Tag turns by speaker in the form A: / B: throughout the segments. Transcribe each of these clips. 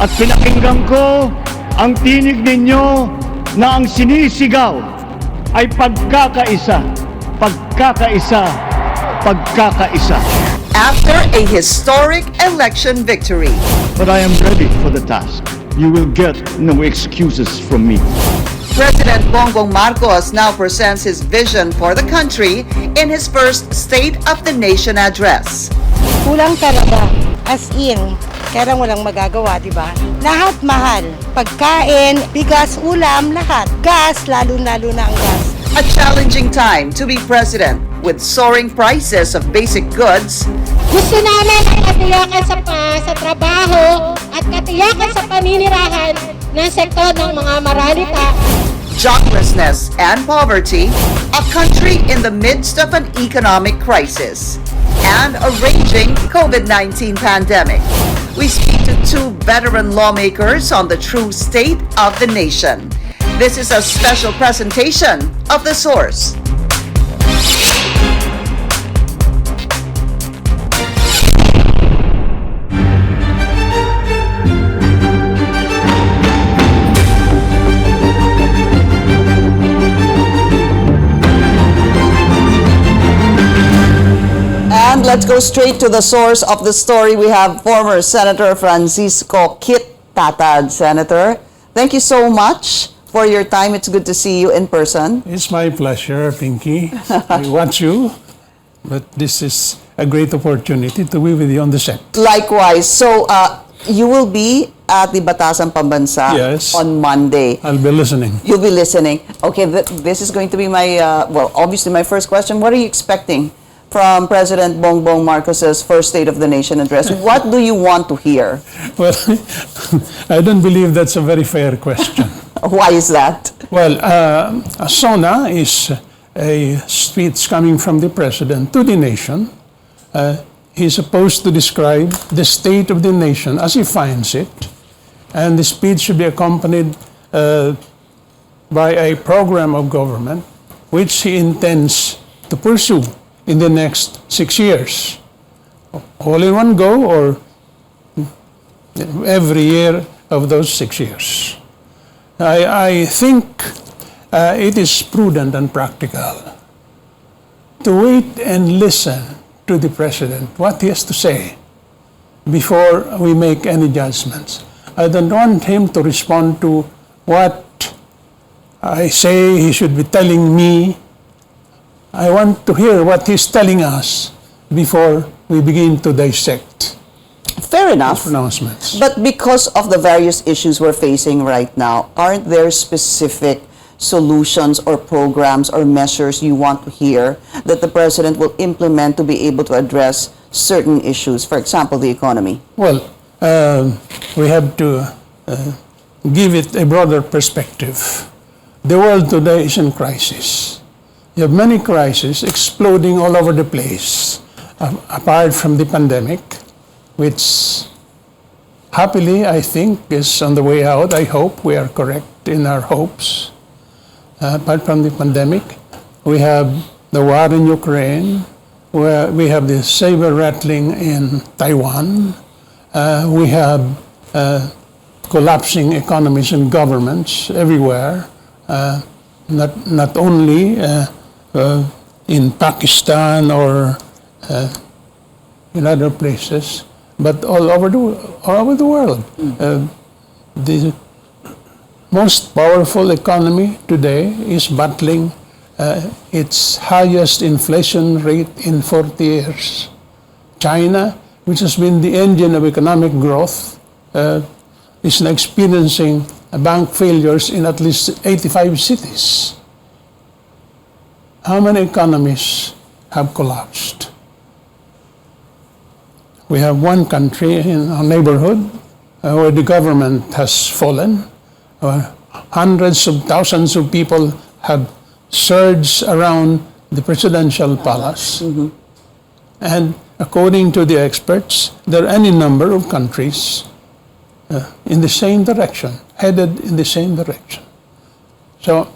A: At pinakinggan ko ang tinig ninyo na ang sinisigaw ay pagkakaisa, pagkakaisa, pagkakaisa.
B: After a historic election victory,
A: But I am ready for the task. You will get no excuses from me.
B: President Bongbong Marcos now presents his vision for the country in his first State of the Nation address.
C: Kulang talaga. As in, kaya walang magagawa, di ba? Lahat mahal. Pagkain, bigas, ulam, lahat. Gas, lalo-lalo na ang gas.
B: A challenging time to be president with soaring prices of basic goods,
D: Gusto namin ang katiyakan sa trabaho at katiyakan sa paninirahan ng sektor ng mga maralita.
B: joblessness, and poverty, a country in the midst of an economic crisis, and a raging COVID-19 pandemic. We speak to two veteran lawmakers on the true state of the nation. This is a special presentation of The Source. And let's go straight to the source of the story. We have former Senator Francisco Kit Tatad. Senator, thank you so much for your time. It's good to see you in person.
E: It's my pleasure, Pinky. I watch you, but this is a great opportunity to be with you on the set.
B: Likewise. So, you will be at the Batasan Pambansa
E: Yes.
B: on Monday.
E: I'll be listening.
B: You'll be listening. Okay, this is going to be my, well, obviously my first question. What are you expecting from President Bongbong Marcos's first State of the Nation address? What do you want to hear?
E: Well, I don't believe that's a very fair question.
B: Why is that?
E: Well, SONA is a speech coming from the President to the nation. He's supposed to describe the state of the nation as he finds it, and the speech should be accompanied by a program of government which he intends to pursue in the next 6 years. All in one go or every year of those 6 years. I think it is prudent and practical to wait and listen to the President, what he has to say, before we make any judgments. I don't want him to respond to what I say he should be telling me. I want to hear what he's telling us before we begin to dissect
B: Fair enough.
E: his pronouncements.
B: But because of the various issues we're facing right now, aren't there specific solutions or programs or measures you want to hear that the President will implement to be able to address certain issues? For example, the economy.
E: Well, we have to give it a broader perspective. The world today is in crisis. You have many crises exploding all over the place, apart from the pandemic, which happily, I think, is on the way out. I hope we are correct in our hopes. Apart from the pandemic, we have the war in Ukraine, where we have the saber rattling in Taiwan, we have collapsing economies and governments everywhere, not only in Pakistan or in other places, but all over the world. The most powerful economy today is battling its highest inflation rate in 40 years. China, which has been the engine of economic growth, is now experiencing bank failures in at least 85 cities. How many economies have collapsed? We have one country in our neighborhood where the government has fallen. Hundreds of thousands of people have surged around the presidential palace. Mm-hmm. And according to the experts, there are any number of countries in the same direction, headed in the same direction. So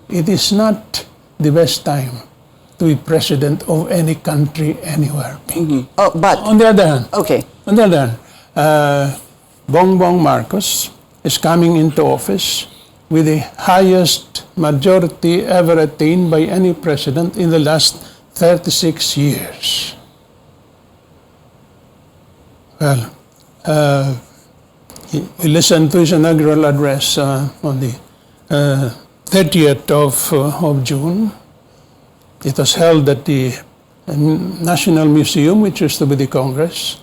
E: it is not the best time to be president of any country anywhere.
B: Mm-hmm. Oh, but
E: On the other hand,
B: okay.
E: On the other hand, Bongbong Marcos is coming into office with the highest majority ever attained by any president in the last 36 years. Well, we listened to his inaugural address on the 30th of June. It was held at the National Museum, which used to be the Congress.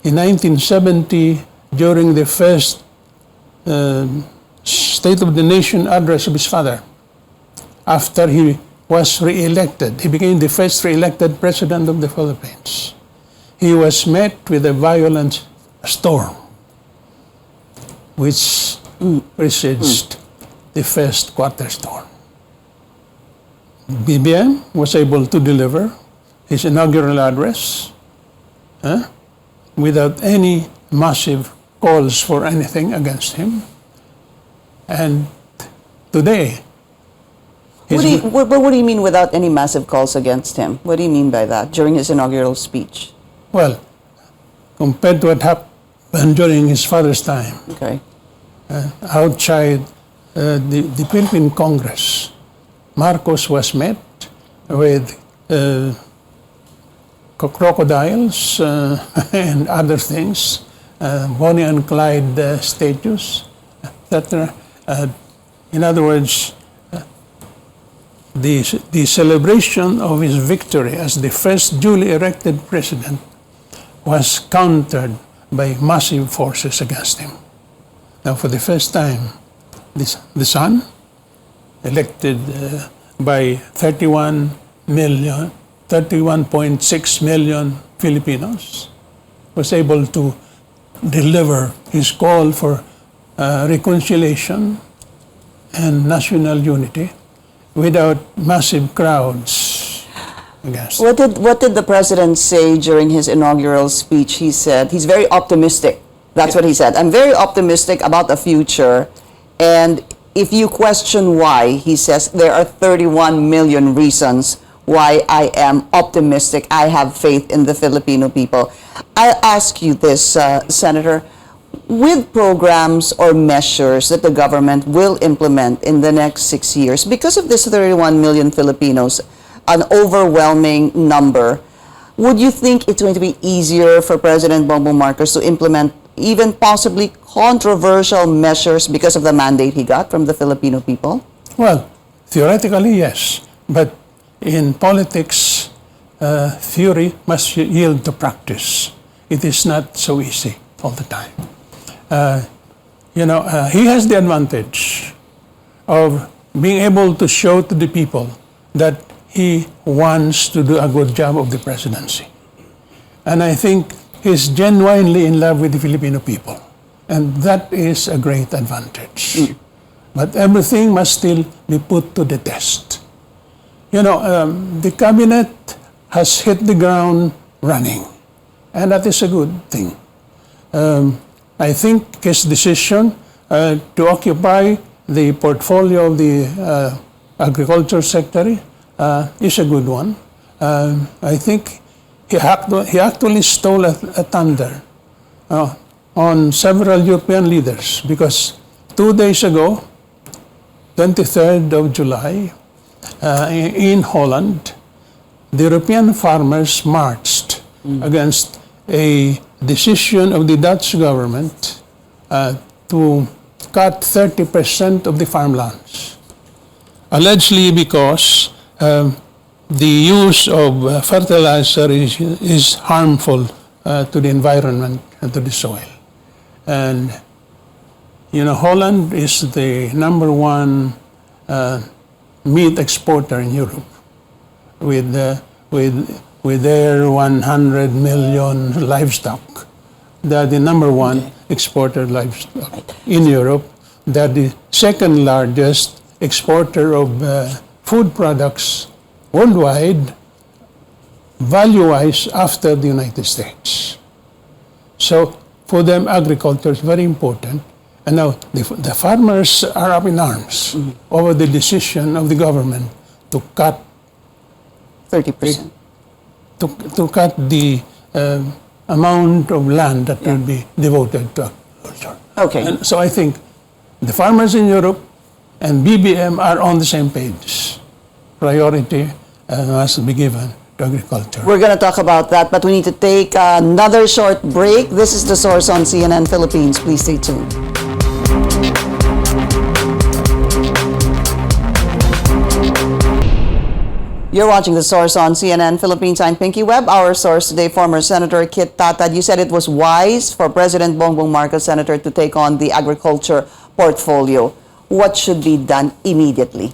E: In 1970, during the first State of the Nation address of his father, after he was re-elected, he became the first re-elected president of the Philippines. He was met with a violent storm, which presaged the first quarter storm. BBM was able to deliver his inaugural address without any massive calls for anything against him. And today,
F: What do you mean without any massive calls against him? What do you mean by that during his inaugural speech?
E: well, compared to what happened during his father's time,
F: Okay.
E: outside the Philippine Congress, Marcos was met with crocodiles and other things, Bonnie and Clyde statues, etc. In other words, the celebration of his victory as the first duly elected president was countered by massive forces against him. Now, for the first time, the son, elected by 31.6 million Filipinos, was able to deliver his call for reconciliation and national unity without massive crowds against him.
F: What did the president say during his inaugural speech? He said he's very optimistic. That's what he said. I'm very optimistic about the future. And if you question why, he says there are 31 million reasons why I am optimistic. I have faith in the Filipino people. I'll ask you this, Senator. With programs or measures that the government will implement in the next 6 years, because of this 31 million Filipinos, an overwhelming number, would you think it's going to be easier for President Bongbong Marcos to implement even possibly controversial measures because of the mandate he got from the Filipino people?
E: Well, theoretically, yes. But in politics, theory must yield to practice. It is not so easy all the time. He has the advantage of being able to show to the people that he wants to do a good job of the presidency. And I think he's genuinely in love with the Filipino people. And that is a great advantage. But everything must still be put to the test. The cabinet has hit the ground running. And that is a good thing. I think his decision to occupy the portfolio of the agriculture secretary is a good one. I think he actually stole a thunder on several European leaders, because 2 days ago, 23rd of July, in Holland, the European farmers marched against a decision of the Dutch government to cut 30% of the farmlands, allegedly because the use of fertilizer is harmful to the environment and to the soil. And Holland is the number one meat exporter in Europe, with their 100 million livestock. They're the number one exporter of livestock in Europe. They're the second largest exporter of food products worldwide, value-wise, after the United States. So for them, agriculture is very important. And now the farmers are up in arms over the decision of the government to cut
F: 30%.
E: to cut the amount of land that will be devoted to agriculture.
F: Okay.
E: And so I think the farmers in Europe and BBM are on the same page. Priority must be given to agriculture.
F: We're going to talk about that, but we need to take another short break. This is The Source on CNN Philippines. Please stay tuned. You're watching The Source on CNN Philippines. I'm Pinky Webb. Our source today, former Senator Kit Tatad. You said it was wise for President Bongbong Marcos, Senator, to take on the agriculture portfolio. What should be done immediately?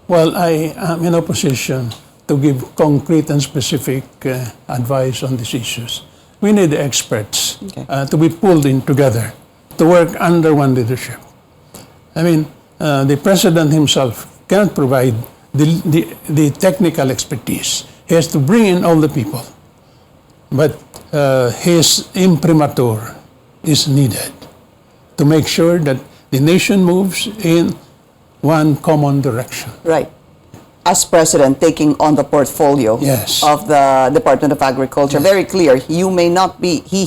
E: Well, I am in a position to give concrete and specific advice on these issues. We need experts to be pulled in together to work under one leadership. I mean, the president himself cannot provide the technical expertise. He has to bring in all the people. But his imprimatur is needed to make sure that the nation moves in one common direction.
F: Right. As president, taking on the portfolio
E: Yes.
F: of the Department of Agriculture. Very clear. You may not be, he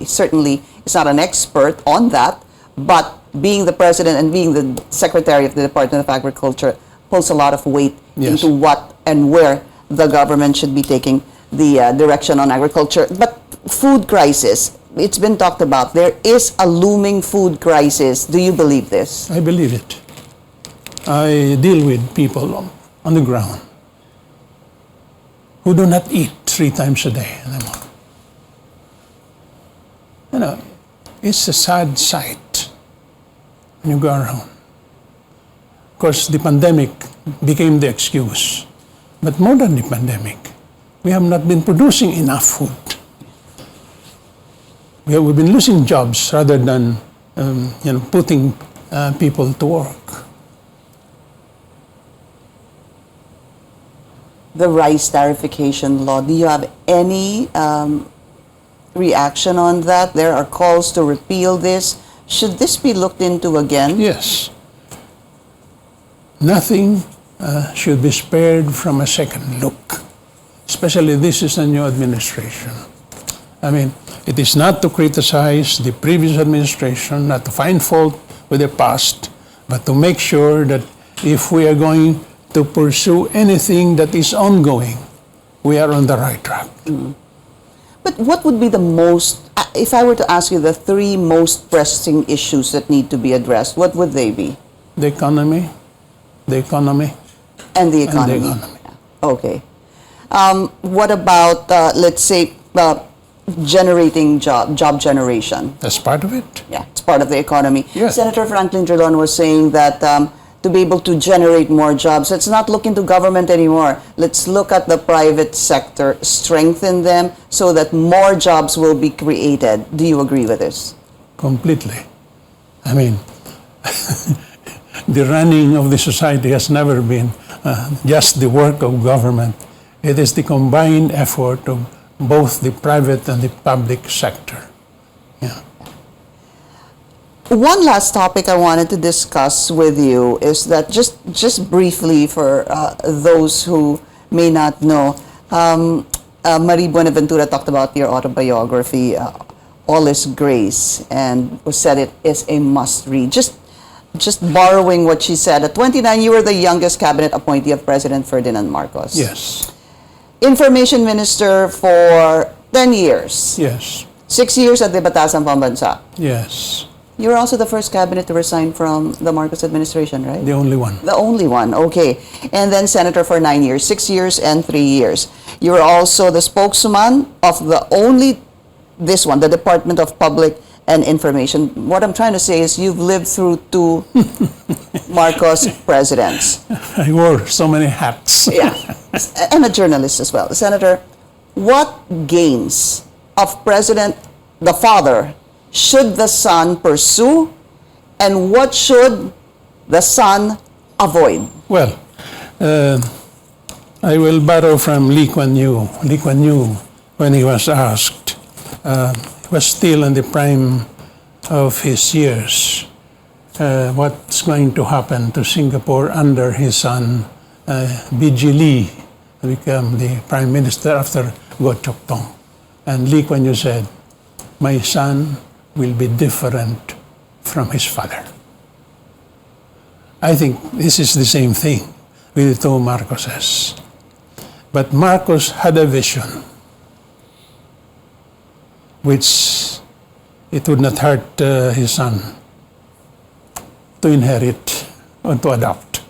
F: certainly is not an expert on that, but being the president and being the secretary of the Department of Agriculture pulls a lot of weight
E: Yes.
F: into what and where the government should be taking the direction on agriculture. But food crisis, it's been talked about. There is a looming food crisis. Do you believe this?
E: I believe it. I deal with people on the ground who do not eat 3 times a day anymore. You know, it's a sad sight when you go around. Of course, the pandemic became the excuse. But more than the pandemic, we have not been producing enough food. We've been losing jobs rather than putting people to work.
F: The rice tariffication law, do you have any reaction on that? There are calls to repeal this. Should this be looked into again?
E: Yes. Nothing should be spared from a second look. Especially this is a new administration. I mean, it is not to criticize the previous administration, not to find fault with the past, but to make sure that if we are going to pursue anything that is ongoing, we are on the right track.
F: But what would be the most, if I were to ask you the 3 most pressing issues that need to be addressed, what would they be?
E: The economy,
F: And the economy.
E: and the economy.
F: Okay. What about, let's say, generating job generation?
E: That's part of it.
F: Yeah, it's part of the economy.
E: Yes.
F: Senator Franklin Drilon was saying that to be able to generate more jobs, let's not look into government anymore. Let's look at the private sector, strengthen them so that more jobs will be created. Do you agree with this?
E: Completely. I mean, the running of the society has never been just the work of government. It is the combined effort of both the private and the public sector. Yeah.
F: One last topic I wanted to discuss with you is that just briefly for those who may not know, Marie Buenaventura talked about your autobiography, All is Grace, and said it is a must-read. Just borrowing what she said, at 29, you were the youngest cabinet appointee of President Ferdinand Marcos.
E: Yes.
F: Information Minister for 10 years.
E: Yes.
F: 6 years at the Batasang Pambansa.
E: Yes.
F: You were also the first cabinet to resign from the Marcos administration, right?
E: The only one.
F: The only one, okay. And then senator for 9 years, 6 years and 3 years. You were also the spokesman of the Department of Public and Information. What I'm trying to say is you've lived through 2 Marcos presidents.
E: I wore so many hats.
F: Yeah, and a journalist as well. Senator, what gains of the father, should the son pursue, and what should the son avoid?
E: Well, I will borrow from Lee Kuan Yew. Lee Kuan Yew, when he was asked, was still in the prime of his years. What's going to happen to Singapore under his son, B.G. Lee, to become the prime minister after Goh Chok Tong? And Lee Kuan Yew said, my son will be different from his father. I think this is the same thing with the two Marcoses. But Marcos had a vision which it would not hurt his son to inherit or to adopt.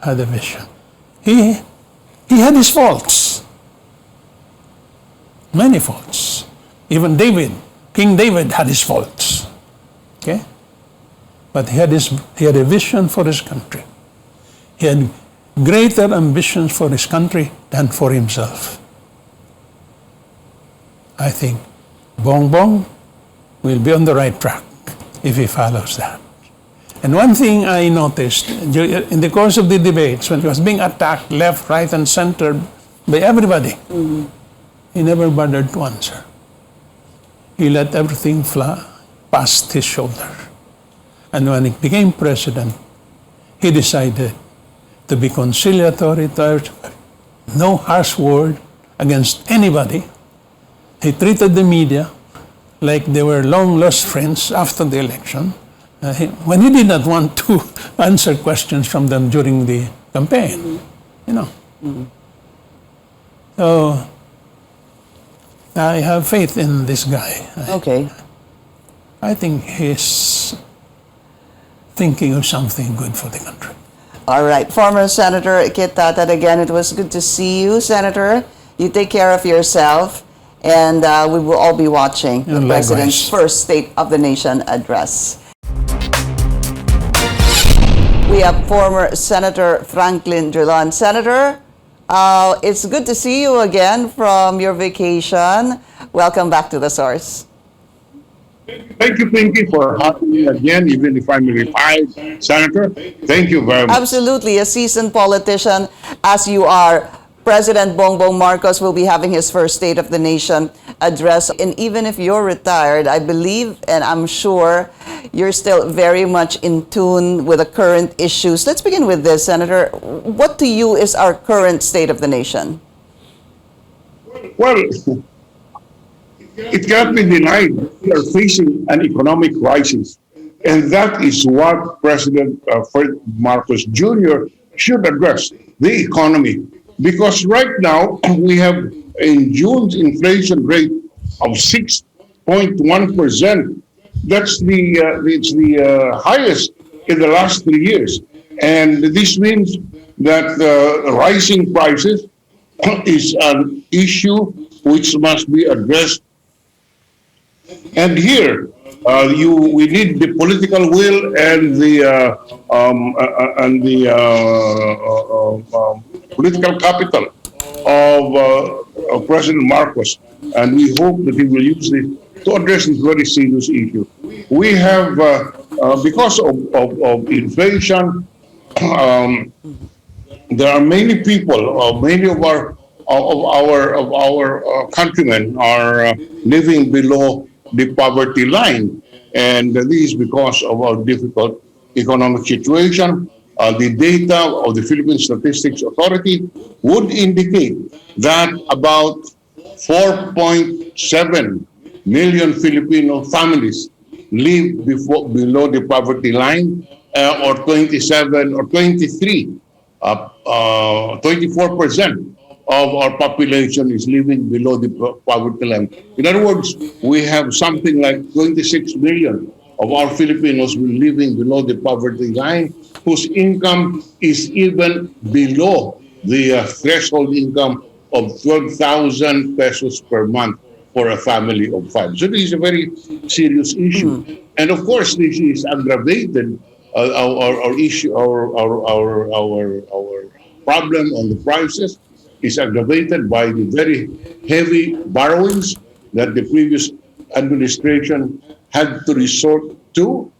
E: Had a vision. He had his faults. Many faults. Even David, King David had his faults. Okay? But he had a vision for his country. He had greater ambitions for his country than for himself. I think Bongbong will be on the right track if he follows that. And one thing I noticed in the course of the debates, when he was being attacked left, right, and center by everybody, he never bothered to answer. He let everything fly past his shoulder. And when he became president, he decided to be conciliatory, no harsh word against anybody. He treated the media like they were long-lost friends after the election, when he did not want to answer questions from them during the campaign, you know. So I have faith in this guy.
F: Okay.
E: I think he's thinking of something good for the country.
F: All right. Former Senator Kit Tatad, again, it was good to see you, Senator. You take care of yourself, and we will all be watching the
E: Likewise.
F: President's first State of the Nation address. We have former Senator Franklin Drilon. Senator, it's good to see you again from your vacation. Welcome back to The Source.
G: Thank you, Pinky, for having me again, even if I'm a retired senator. Thank you very much.
F: Absolutely. A seasoned politician as you are, President Bongbong Marcos will be having his first State of the Nation address. And even if you're retired, I believe and I'm sure you're still very much in tune with the current issues. Let's begin with this, Senator. What to you is our current State of the Nation?
G: Well, it cannot be denied we are facing an economic crisis. And that is what President Fred Marcos Jr. should address, the economy. Because right now, we have in June's inflation rate of 6.1%. That's the highest in the last 3 years. And this means that rising prices is an issue which must be addressed. And here, we need the political will and the political capital of President Marcos, and we hope that he will use this to address this very serious issue. We have, because of inflation, there are many people, many of our countrymen are living below the poverty line, and this is because of our difficult economic situation. The data of the Philippine Statistics Authority would indicate that about 4.7 million Filipino families live below the poverty line, or 27 or 23, 24% of our population is living below the poverty line. In other words, we have something like 26 million of our Filipinos living below the poverty line, whose income is even below the threshold income of 12,000 pesos per month for a family of 5. So this is a very serious issue. And of course, this is aggravated, our issue, our problem on the prices is aggravated by the very heavy borrowings that the previous administration had to resort to,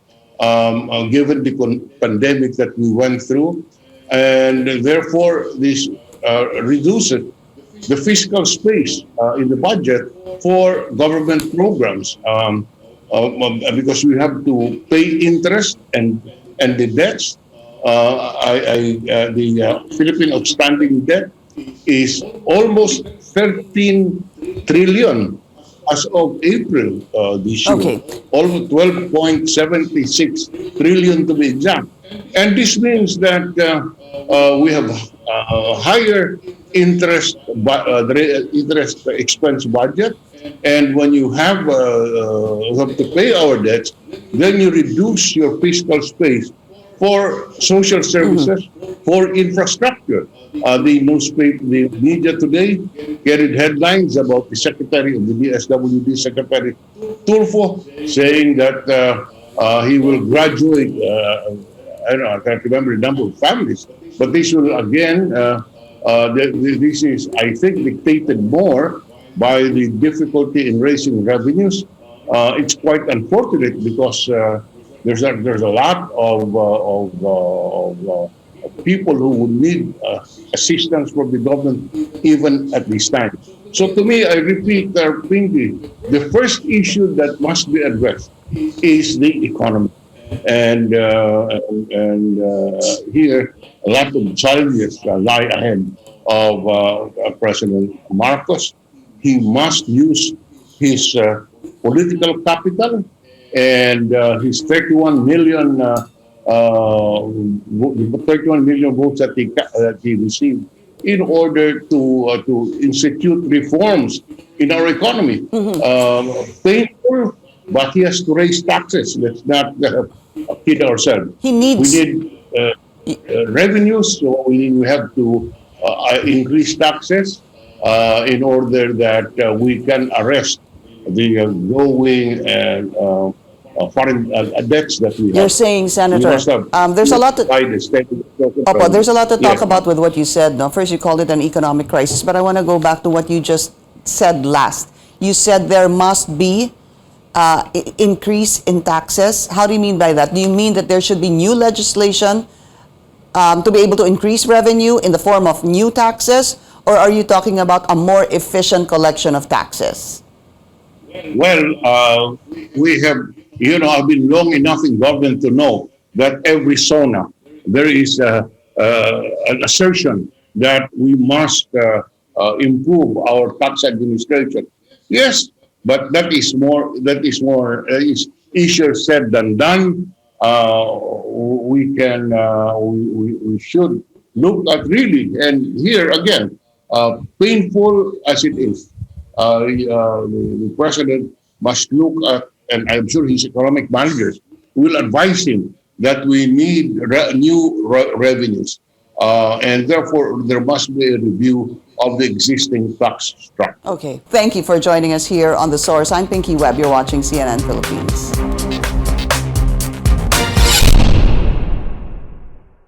G: given the pandemic that we went through. And therefore, this reduces the fiscal space in the budget for government programs, because we have to pay interest and the debts. The Philippine outstanding debt is almost 13 trillion as of April this year.
F: Okay.
G: Almost 12.76 trillion to be exact. And this means that we have higher interest expense budget. And when you have to pay our debts, then you reduce your fiscal space for social services, for infrastructure. The newspaper, the media today carried headlines about the Secretary of the DSWD, Secretary Tulfo, saying that he will graduate. I don't know, I can't remember the number of families, but this will again. This is, I think, dictated more by the difficulty in raising revenues. It's quite unfortunate because there's a lot of people who would need assistance from the government even at this time. So to me, I repeat, Pinky, the first issue that must be addressed is the economy. And here, a lot of challenges lie ahead of President Marcos. He must use his political capital and his 31 million votes that he received in order to institute reforms in our economy. Painful, but he has to raise taxes. Let's not kid ourselves.
F: He needs.
G: We need revenues, so we have to increase taxes in order that we can arrest the growing foreign debts that we have.
F: You're saying, Senator, there's a lot to there's a lot to talk about with what you said. No? First, you called it an economic crisis, but I want to go back to what you just said last. You said there must be increase in taxes. How do you mean by that? Do you mean that there should be new legislation to be able to increase revenue in the form of new taxes, or are you talking about a more efficient collection of taxes?
G: Well, we have, I've been long enough in government to know that every SONA, there is an assertion that we must improve our tax administration. Yes, but that is easier said than done. We should look at really, and here again, painful as it is, the president must look at, and I'm sure his economic managers will advise him that we need new revenues, and therefore there must be a review of the existing tax structure.
F: Okay, thank you for joining us here on The Source. I'm Pinky Webb. You're watching CNN Philippines.